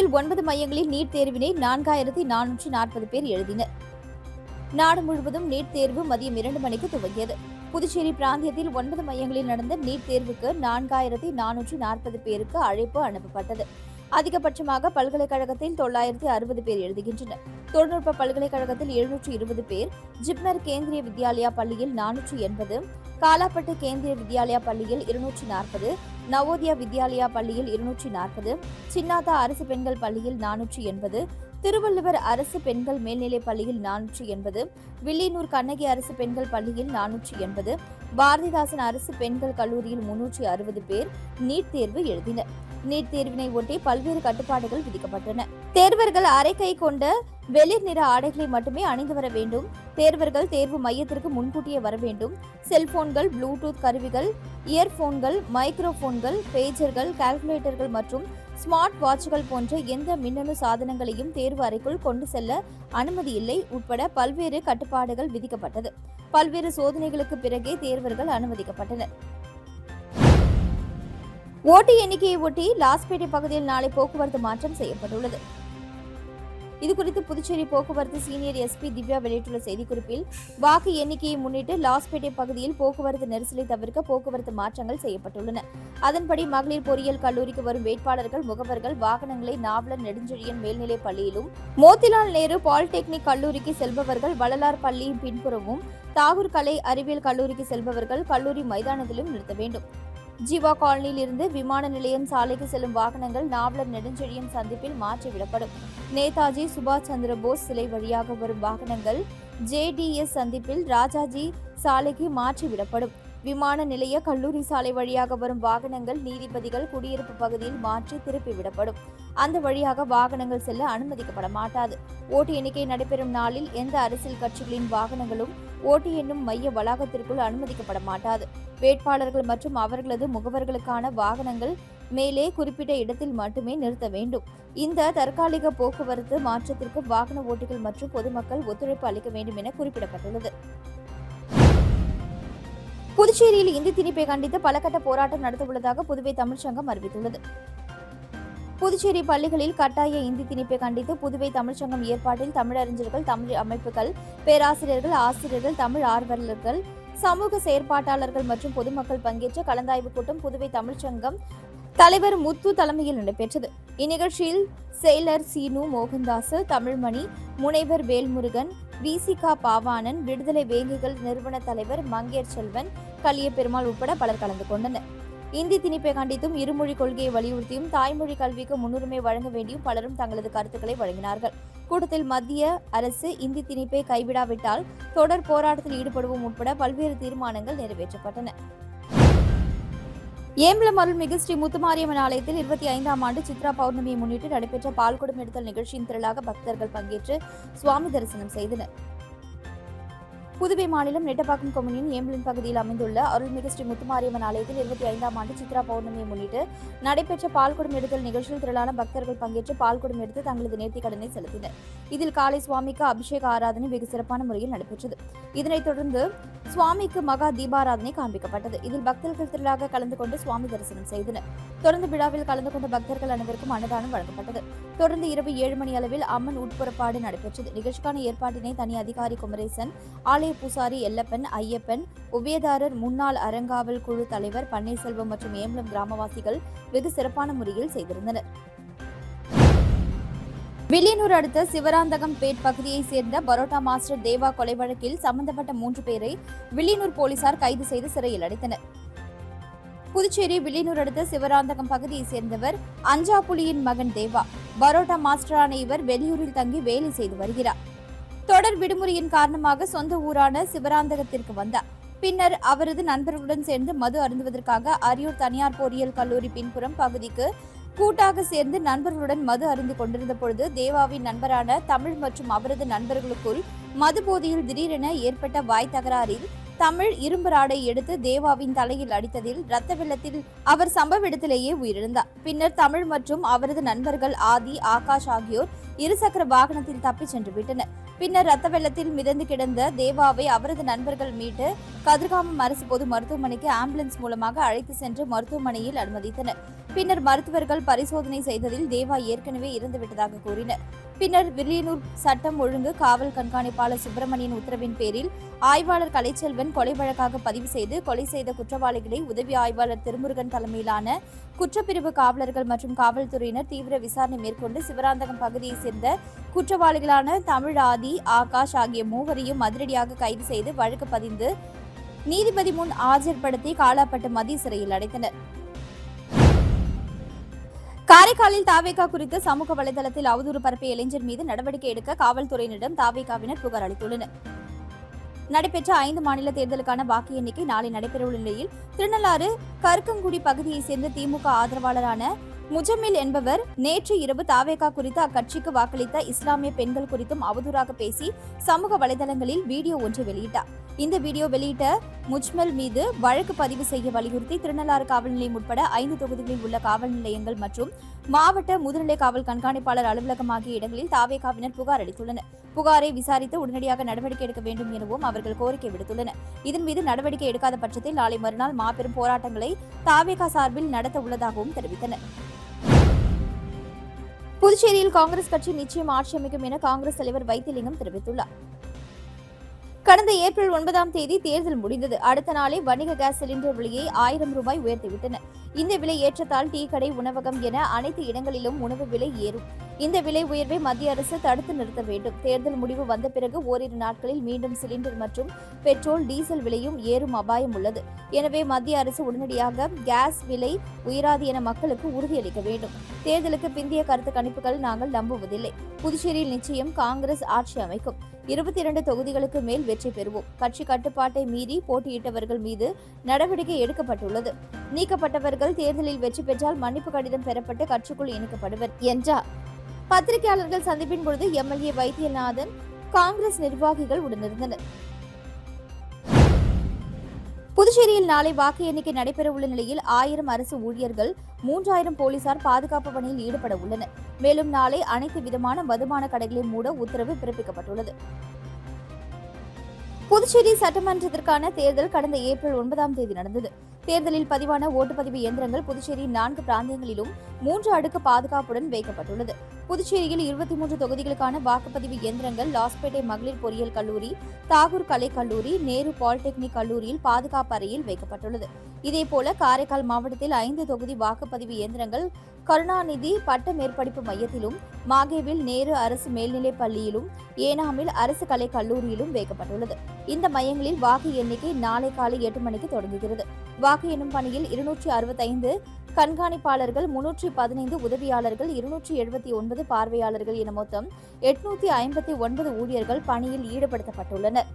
புதுச்சேரியில் 9 மையங்களில் நீட் தேர்வினை 4440 பேர் எழுதினர். நாடு முழுவதும் நீட் தேர்வு மதியம் 2 மணிக்கு துவங்கியது. புதுச்சேரி பிராந்தியத்தில் 9 மையங்களில் நடந்த நீட் தேர்வுக்கு 4440 பேருக்கு அழைப்பு அனுப்பப்பட்டது. அதிகபட்சமாக பல்கலைக்கழகத்தில் 960 பேர் எழுதுகின்றனர். தொழில்நுட்ப பல்கலைக்கழகத்தில் 720 பேர், ஜிப்மர் கேந்திரிய வித்யாலயா பள்ளியில் 480, காலாப்பட்டு கேந்திரிய வித்யாலயா பள்ளியில் 240, நவோதயா வித்யாலயா பள்ளியில் 240, சின்னாதா அரசு பெண்கள் பள்ளியில் 480, திருவள்ளுவர் அரசு பெண்கள் மேல்நிலைப் பள்ளியில் 480, வில்லியனூர் கண்ணகி அரசு பெண்கள் பள்ளியில் 480, பாரதிதாசன் அரசு பெண்கள் கல்லூரியில் 360 பேர் நீட் தேர்வு எழுதினர். நீட் தேர்வினை ஒட்டி பல்வேறு கட்டுப்பாடுகள் விதிக்கப்பட்டன. தேர்வர்கள் அரைக்கை கொண்ட வெளிர் நிற ஆடைகளை மட்டுமே அணிந்து வர வேண்டும். தேர்வர்கள் தேர்வு மையத்திற்கு முன்கூட்டியே வர வேண்டும். செல்போன்கள், ப்ளூடூத் கருவிகள், இயர்போன்கள், மைக்ரோபோன்கள், பேஜர்கள், கால்குலேட்டர்கள் மற்றும் ஸ்மார்ட் வாட்சுகள் போன்ற எந்த மின்னணு சாதனங்களையும் தேர்வு அறைக்குள் கொண்டு செல்ல அனுமதி இல்லை உட்பட பல்வேறு கட்டுப்பாடுகள் விதிக்கப்பட்டது. பல்வேறு சோதனைகளுக்கு பிறகே தேர்வர்கள் அனுமதிக்கப்பட்டனர். ஓட்டு எண்ணிக்கையை ஒட்டி லாஸ்பேட்டை பகுதியில் நாளை போக்குவரத்து மாற்றம் செய்யப்பட்டுள்ளது. இதுகுறித்து புதுச்சேரி போக்குவரத்து சீனியர் எஸ்பி திவ்யா வெளியிட்டுள்ள செய்திக்குறிப்பில், வாக்கு எண்ணிக்கையை முன்னிட்டு லாஸ்பேட்டை பகுதியில் போக்குவரத்து நெரிசலை தவிர்க்க போக்குவரத்து மாற்றங்கள் செய்யப்பட்டுள்ளன. அதன்படி மகளிர் பொறியியல் கல்லூரிக்கு வரும் வேட்பாளர்கள், முகவர்கள் வாகனங்களை நாவலர் நெடுஞ்செழியன் மேல்நிலைப் பள்ளியிலும், மோத்திலால் நேரு பாலிடெக்னிக் கல்லூரிக்கு செல்பவர்கள் வள்ளலார் பள்ளியின் பின்புறமும், தாகூர் கலை அறிவியல் கல்லூரிக்கு செல்பவர்கள் கல்லூரி மைதானத்திலும் நிறுத்த வேண்டும். ஜீவா காலனியில் இருந்து விமான நிலையம் சாலைக்கு செல்லும் வாகனங்கள் நாவலர் நெடுஞ்செழியன் சந்திப்பில் மாற்றிவிடப்படும். நேதாஜி சுபாஷ் சந்திர போஸ் சிலை வழியாக வரும் வாகனங்கள் JDS சந்திப்பில் ராஜாஜி சாலைக்கு மாற்றிவிடப்படும். விமான நிலைய கல்லூரி சாலை வழியாக வரும் வாகனங்கள் நீதிபதிகள் குடியிருப்பு பகுதியில் மாற்றி திருப்பிவிடப்படும். அந்த வழியாக வாகனங்கள் செல்ல அனுமதிக்கப்பட மாட்டாது. ஓட்டு எண்ணிக்கை நடைபெறும் நாளில் எந்த அரசியல் கட்சிகளின் வாகனங்களும் ஓட்டு எண்ணும் மைய வளாகத்திற்குள் அனுமதிக்கப்பட மாட்டாது. வேட்பாளர்கள் மற்றும் அவர்களது முகவர்களுக்கான வாகனங்கள் மேலே குறிப்பிட்ட இடத்தில் மட்டுமே நிறுத்த வேண்டும். இந்த தற்காலிக போக்குவரத்து மாற்றத்திற்கு வாகன ஓட்டிகள் மற்றும் பொதுமக்கள் ஒத்துழைப்பு அளிக்க வேண்டும் என குறிப்பிடப்பட்டுள்ளது. புதுச்சேரியில் இந்தி திணிப்பை கண்டித்து பல கட்ட போராட்டம் நடத்தவுள்ளதாக புதுவை தமிழ்ச்சங்கம் அறிவித்துள்ளது. புதுச்சேரி பள்ளிகளில் கட்டாய இந்தி திணிப்பை கண்டித்து புதுவை தமிழ்ச்சங்கம் ஏற்பாட்டில் தமிழறிஞர்கள், தமிழ் அமைப்புகள், பேராசிரியர்கள், ஆசிரியர்கள், தமிழ் ஆர்வலர்கள், சமூக செயற்பாட்டாளர்கள் மற்றும் பொதுமக்கள் பங்கேற்ற கலந்தாய்வு கூட்டம் புதுவை தமிழ்ச்சங்கம் தலைவர் முத்து தலைமையில் நடைபெற்றது. இந்நிகழ்ச்சியில் செயலர் சீனு மோகன்தாஸ், தமிழ்மணி, முனைவர் வேல்முருகன், VCK பாவாணன், விடுதலை வேங்கிகள் நிறுவன தலைவர் மங்கேர் செல்வன், கலியபெருமாள் உட்பட பலர் கலந்து கொண்டனர். இந்தி திணிப்பை கண்டித்தும் இருமொழி கொள்கையை வலியுறுத்தியும் தாய்மொழி கல்விக்கு முன்னுரிமை வழங்க வேண்டியும் பலரும் தங்களது கருத்துக்களை வழங்கினார்கள். கூட்டத்தில் மத்திய அரசு இந்தி திணிப்பை கைவிடாவிட்டால் தொடர் போராட்டத்தில் ஈடுபடுவோம் உட்பட பல்வேறு தீர்மானங்கள் நிறைவேற்றப்பட்டன. ஏம்பலம் அருள்மிகு ஸ்ரீ முத்துமாரியம்மன் ஆலயத்தில் 25ஆம் ஆண்டு சித்ரா பௌர்ணமியை முன்னிட்டு நடைபெற்ற பால்குடம் எடுத்தல் நிகழ்ச்சியின் திரளாக பக்தர்கள் பங்கேற்று சுவாமி தரிசனம் செய்தனர். புதுவை மாநிலம் நெட்டப்பாக்கம் கொம்யூனின் ஏம்பலம் பகுதியில் அமைந்துள்ள அருள்மிகு ஸ்ரீ முத்துமாரியம்மன் ஆலயத்தில் 25ஆம் ஆண்டு சித்ரா பௌர்ணமியை முன்னிட்டு நடைபெற்ற பால்குடம் எடுத்தல் நிகழ்ச்சியில் திரளான பக்தர்கள் பங்கேற்று பால்குடம் எடுத்து தங்களது நேர்த்திக் கடனை செலுத்தினர். இதில் காலை சுவாமிக்கு அபிஷேக ஆராதனை வெகு சிறப்பான முறையில் நடைபெற்றது. இதனைத் தொடர்ந்து சுவாமிக்கு மகா தீபாராதனை காண்பிக்கப்பட்டது. இதில் பக்தர்கள் திரளாக கலந்து கொண்டு சுவாமி தரிசனம் செய்தனர். தொடர்ந்து விழாவில் கலந்து கொண்ட பக்தர்கள் அனைவருக்கும் அன்னதானம் வழங்கப்பட்டது. தொடர்ந்து இரவு 7 மணி அளவில் அம்மன் உட்புறப்பாடு நடைபெற்றது. நிகழ்ச்சிக்கான ஏற்பாட்டினை தனி அதிகாரி குமரேசன், ஆலய பூசாரி எல்லப்பன், ஐயப்பன், உபயதாரர், முன்னாள் அறங்காவல் குழு தலைவர் பன்னீர்செல்வம் மற்றும் ஏம்பலம் கிராமவாசிகள் வெகு சிறப்பான முறையில் செய்திருந்தனர். வில்லியனூர் அடுத்த சிவராந்தகம் பேட் பகுதியைச் சேர்ந்த பரோட்டா மாஸ்டர் தேவா கொலை வழக்கில் சம்பந்தப்பட்ட 3 பேரை வில்லியனூர் போலீசார் கைது செய்து சிறையில் அடைத்தனர். புதுச்சேரி வில்லியனூர் அடுத்த சிவராந்தகம் பகுதியைச் சேர்ந்தவர் அஞ்சாப்புலியின் மகன் தேவா. பரோட்டா மாஸ்டரான இவர் வெளியூரில் தங்கி வேலை செய்து வருகிறார். தொடர் விடுமுறையின் காரணமாக சொந்த ஊரான சிவராந்தகத்திற்கு வந்தார். பின்னர் அவரது நண்பர்களுடன் சேர்ந்து மது அருந்துவதற்காக அரியூர் தனியார் பொறியியல் கல்லூரி பின்புறம் பகுதிக்கு கூட்டாக சேர்ந்து நண்பர்களுடன் மது அருந்து கொண்டிருந்த பொழுது தேவாவின் நண்பரான தமிழ் மற்றும் அவரது நண்பர்களுக்குள் மது போதையில் திடீரென ஏற்பட்ட வாய் தகராறில் தமிழ் இரும்பு ராடை எடுத்து தேவாவின் தலையில் அடித்ததில் இரத்த வெள்ளத்தில் அவர் சம்பவ இடத்திலேயே உயிரிழந்தார். பின்னர் தமிழ் மற்றும் அவரது நண்பர்கள் ஆதி, ஆகாஷ் ஆகியோர் இருசக்கர வாகனத்தில் தப்பிச் சென்று விட்டனர். பின்னர் இரத்த வெள்ளத்தில் மிதந்து கிடந்த தேவாவை அவரது நண்பர்கள் மீட்டு கதிர்காமம் அரசு பொது மருத்துவமனைக்கு ஆம்புலன்ஸ் மூலமாக அழைத்து சென்று மருத்துவமனையில் அனுமதித்தனர். பின்னர் மருத்துவர்கள் பரிசோதனை செய்ததில் தேவா ஏற்கனவே இறந்துவிட்டதாக கூறினர். பின்னர் வில்லியனூர் சட்டம் ஒழுங்கு காவல் கண்காணிப்பாளர் சுப்பிரமணியன் உத்தரவின் பேரில் ஆய்வாளர் கலைச்செல்வன் கொலை வழக்காக பதிவு செய்து கொலை செய்த குற்றவாளிகளை உதவி ஆய்வாளர் திருமுருகன் தலைமையிலான குற்றப்பிரிவு காவலர்கள் மற்றும் காவல்துறையினர் தீவிர விசாரணை மேற்கொண்டு சிவராந்தகம் பகுதியைச் சேர்ந்த குற்றவாளிகளான தமிழ் ஆதி, ஆகாஷ் ஆகிய மூவரையும் அதிரடியாக கைது செய்து வழக்கு பதிந்து நீதிபதி முன் ஆஜர்படுத்தி காலாப்பட்டு மத்திய சிறையில் அடைத்தனர். காரைக்காலில் தாவேகா குறித்து சமூக வலைதளத்தில் அவதூறு பரப்பிய இளைஞர் மீது நடவடிக்கை எடுக்க காவல்துறையினரிடம் தாவேகாவினர் புகார் அளித்துள்ளனர். நடைபெற்ற 5 மாநில தேர்தலுக்கான வாக்கு எண்ணிக்கை நாளை நடைபெறவுள்ள நிலையில் திருநள்ளாறு கருக்கங்குடி பகுதியைச் சேர்ந்த திமுக ஆதரவாளரான முஜமில் என்பவர் நேற்று இரவு தாவேகா குறித்து அக்கட்சிக்கு வாக்களித்த இஸ்லாமிய பெண்கள் குறித்தும் அவதூறாக பேசி சமூக வலைதளங்களில் வீடியோ ஒன்றை வெளியிட்டார். இந்த வீடியோ வெளியிட்ட முஜ்மல் மீது வழக்கு பதிவு செய்ய வலியுறுத்தி திருநள்ளாறு காவல் நிலையம் உட்பட 5 தொகுதிகளில் உள்ள காவல் நிலையங்கள் மற்றும் மாவட்ட முதுநிலை காவல் கண்காணிப்பாளர் அலுவலகம் ஆகிய இடங்களில் தாவேகாவினர் புகார் அளித்துள்ளனர். புகாரை விசாரித்து உடனடியாக நடவடிக்கை எடுக்க வேண்டும் எனவும் அவர்கள் கோரிக்கை விடுத்துள்ளனர். இதன் மீது நடவடிக்கை எடுக்காத பட்சத்தில் நாளை மறுநாள் மாபெரும் போராட்டங்களை தாவேகா சார்பில் நடத்த உள்ளதாகவும் தெரிவித்தனர். புதுச்சேரியில் காங்கிரஸ் கட்சி நிச்சயம் ஆட்சி அமைக்கும் என காங்கிரஸ் தலைவர் வைத்திலிங்கம் தெரிவித்துள்ளார். கடந்த ஏப்ரல் 9ஆம் தேதி தேர்தல் முடிந்தது. அடுத்த நாளே வணிக கேஸ் சிலிண்டர் விலையை 1000 ரூபாய் உயர்த்திவிட்டனர். இந்த விலை ஏற்றத்தால் டீ கடை, உணவகம் என அனைத்து இடங்களிலும் உணவு விலை ஏறும். இந்த விலை உயர்வை மத்திய அரசு தடுத்து நிறுத்த வேண்டும். தேர்தல் முடிவு வந்த பிறகு ஓரிரு நாட்களில் மீண்டும் சிலிண்டர் மற்றும் பெட்ரோல், டீசல் விலையும் ஏறும் அபாயம் உள்ளது. எனவே மத்திய அரசு உடனடியாக கேஸ் விலை உயராது என மக்களுக்கு உறுதியளிக்க வேண்டும். தேர்தலுக்கு பிந்தைய கருத்து கணிப்புகள் நாங்கள் நம்புவதில்லை. புதுச்சேரியில் நிச்சயம் காங்கிரஸ் ஆட்சி அமைக்கும். 22 தொகுதிகளுக்கு மேல் வெற்றி பெறுவோம். கட்சி கட்டுப்பாட்டை மீறி போட்டியிட்டவர்கள் மீது நடவடிக்கை எடுக்கப்பட்டுள்ளது. நீக்கப்பட்டவர்கள் தேர்தலில் வெற்றி பெற்றால் மன்னிப்பு கடிதம் பெறப்பட்டு கட்சிக்குள் இணைக்கப்படுவர் என்றார். பத்திரிகையாளர்கள் சந்திப்பின் பொழுது எம்எல்ஏ வைத்தியநாதன், காங்கிரஸ் நிர்வாகிகள் உடனிருந்தனர். புதுச்சேரியில் நாளை வாக்கு எண்ணிக்கை நடைபெறவுள்ள நிலையில் 1000 அரசு ஊழியர்கள், 3000 போலீசார் பாதுகாப்பு பணியில் ஈடுபட உள்ளனர். மேலும் நாளை அனைத்து விதமான மதுபான கடைகளை மூட உத்தரவு பிறப்பிக்கப்பட்டுள்ளது. புதுச்சேரி சட்டமன்றத்திற்கான தேர்தல் கடந்த ஏப்ரல் 9ஆம் தேதி நடந்தது. தேர்தலில் பதிவான ஓட்டுப்பதிவு இயந்திரங்கள் புதுச்சேரியின் 4 பிராந்தியங்களிலும் 3 அடுக்கு பாதுகாப்புடன் வைக்கப்பட்டுள்ளது. புதுச்சேரியில் 23 தொகுதிகளுக்கான வாக்குப்பதிவு இயந்திரங்கள் லாஸ்பேட்டை மகளிர் பொறியியல் கல்லூரி, தாகூர் கலை கல்லூரி, நேரு பாலிடெக்னிக் கல்லூரியில் பாதுகாப்பு அறையில் வைக்கப்பட்டுள்ளது. இதேபோல காரைக்கால் மாவட்டத்தில் 5 தொகுதி வாக்குப்பதிவு இயந்திரங்கள் கருணாநிதி பட்ட மேற்படிப்பு மையத்திலும், மாகேவில் நேரு அரசு மேல்நிலைப் பள்ளியிலும், ஏனாமில் அரசு கலை கல்லூரியிலும் வைக்கப்பட்டுள்ளது. இந்த மையங்களில் வாக்கு எண்ணிக்கை நாளை காலை 8 மணிக்கு தொடங்குகிறது. வாக்கு எண்ணும் பணியில் 265 கண்காணிப்பாளர்கள், 315 உதவியாளர்கள், 279 பார்வையாளர்கள் என மொத்தம் 859 ஊழியர்கள் பணியில் ஈடுபடுத்தப்பட்டுள்ளனர்.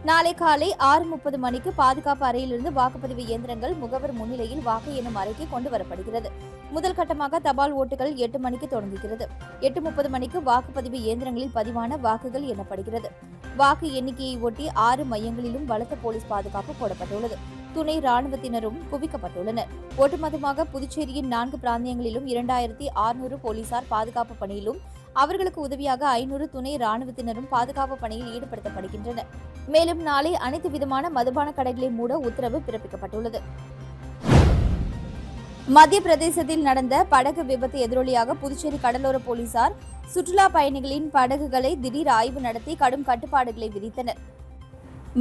நாளை காலை 6:30 மணிக்கு பாதுகாப்பு அறையிலிருந்து வாக்குப்பதிவு இயந்திரங்கள் முகவர் முன்னிலையில் வாக்கு எண்ணும் அறைக்கு கொண்டு வரப்படுகிறது. முதல் கட்டமாக தபால் ஓட்டுகள் 8 மணிக்கு தொடங்குகிறது. 8:30 மணிக்கு வாக்குப்பதிவு இயந்திரங்களில் பதிவான வாக்குகள் எண்ணப்படுகிறது. வாக்கு எண்ணிக்கையை ஒட்டி 6 மையங்களிலும் பலத்த போலீஸ் பாதுகாப்பு போடப்பட்டுள்ளது. துணை ராணுவத்தினரும் குவிக்கப்பட்டுள்ளனர். ஒட்டுமொத்தமாக புதுச்சேரியின் 4 பிராந்தியங்களிலும் 2600 போலீசார் பாதுகாப்பு பணியிலும், அவர்களுக்கு உதவியாக 500 துணை ராணுவத்தினரும் பாதுகாப்பு பணியில் ஈடுபடுத்தப்படுகின்றனர். மேலும் நாளை அனைத்து விதமான மதுபான கடைகளை மூட உத்தரவு பிறப்பிக்கப்பட்டுள்ளது. மத்திய பிரதேசத்தில் நடந்த படகு விபத்து எதிரொலியாக புதுச்சேரி கடலோர போலீசார் சுற்றுலா பயணிகளின் படகுகளை திடீர் ஆய்வு நடத்தி கடும் கட்டுப்பாடுகளை விதித்தனர்.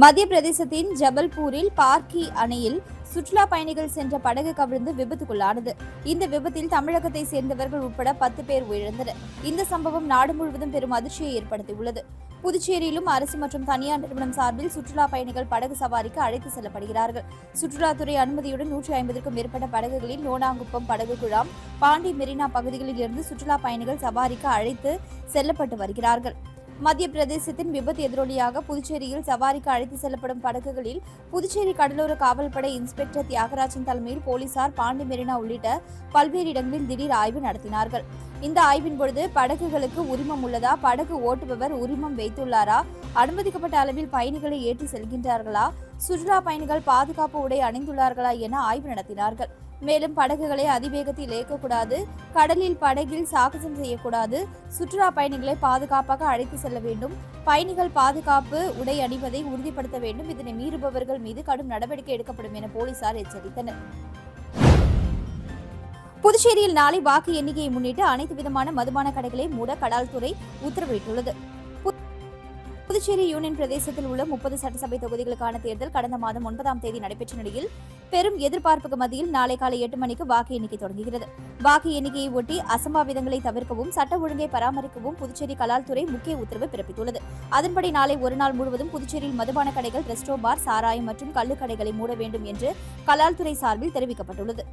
மத்திய பிரதேசத்தின் ஜபல்பூரில் பார்க்கி அணையில் சுற்றுலா பயணிகள் சென்ற படகு கவிழ்ந்து விபத்துக்குள்ளானது. இந்த விபத்தில் தமிழகத்தை சேர்ந்தவர்கள் உட்பட 10 பேர் உயிரிழந்தனர். இந்த சம்பவம் நாடு முழுவதும் பெரும் அதிர்ச்சியை ஏற்படுத்தியுள்ளது. புதுச்சேரியிலும் அரசு மற்றும் தனியார் நிறுவனம் சார்பில் சுற்றுலா பயணிகள் படகு சவாரிக்கு அழைத்து செல்லப்படுகிறார்கள். சுற்றுலாத்துறை அனுமதியுடன் 150க்கும் மேற்பட்ட படகுகளில் நோனாங்குப்பம், படகு குழாம், பாண்டி மெரினா பகுதிகளில் இருந்து சுற்றுலா பயணிகள் சவாரிக்கு அழைத்து செல்லப்பட்டு வருகிறார்கள். மத்திய பிரதேசத்தின் விபத்து எதிரொலியாக புதுச்சேரியில் சவாரிக்கு அழைத்து செல்லப்படும் படகுகளில் புதுச்சேரி கடலோர காவல்படை இன்ஸ்பெக்டர் தியாகராஜன் தலைமையில் போலீசார் பாண்டி மெரினா உள்ளிட்ட பல்வேறு இடங்களில் திடீர் ஆய்வு நடத்தினார்கள். இந்த ஆய்வின் பொழுது படகுகளுக்கு உரிமம் உள்ளதா, படகு ஓட்டுபவர் உரிமம் வைத்துள்ளாரா, அனுமதிக்கப்பட்ட அளவில் பயணிகளை ஏற்றி செல்கின்றார்களா, சுற்றுலா பயணிகள் பாதுகாப்பு உடை அணிந்துள்ளார்களா என ஆய்வு நடத்தினார்கள். மேலும் படகுகளை அதிவேகத்தில் இயக்கக்கூடாது, கடலில் படகில் சாகசம் செய்யக்கூடாது, சுற்றுலா பயணிகளை பாதுகாப்பாக அழைத்து செல்ல வேண்டும், பயணிகள் பாதுகாப்பு உடை அணிவதை உறுதிப்படுத்த வேண்டும், இதனை மீறுபவர்கள் மீது கடும் நடவடிக்கை எடுக்கப்படும் என போலீசார் எச்சரித்தனர். புதுச்சேரியில் நாளை வாக்கு எண்ணிக்கையை முன்னிட்டு அனைத்து விதமான மதுபான கடைகளை மூட கடால்துறை உத்தரவிட்டுள்ளது. புதுச்சேரி யூனியன் பிரதேசத்தில் உள்ள 30 சட்டசபை தொகுதிகளுக்கான தேர்தல் கடந்த மாதம் 9ஆம் தேதி நடைபெற்ற நிலையில் பெரும் எதிர்பார்ப்புக்கு மத்தியில் நாளை காலை 8 மணிக்கு வாக்கு எண்ணிக்கை தொடங்குகிறது. வாக்கு எண்ணிக்கையை ஒட்டி அசம்பாவிதங்களை தவிர்க்கவும் சட்ட ஒழுங்கை பராமரிக்கவும் புதுச்சேரி கலால்துறை முக்கிய உத்தரவு பிறப்பித்துள்ளது. அதன்படி நாளை ஒரு நாள் முழுவதும் புதுச்சேரியில் மதுபான கடைகள், ரெஸ்டோ பார், சாராயம் மற்றும் கள்ளுக்கடைகளை மூட வேண்டும் என்று கலால்துறை சார்பில் தெரிவிக்கப்பட்டுள்ளது.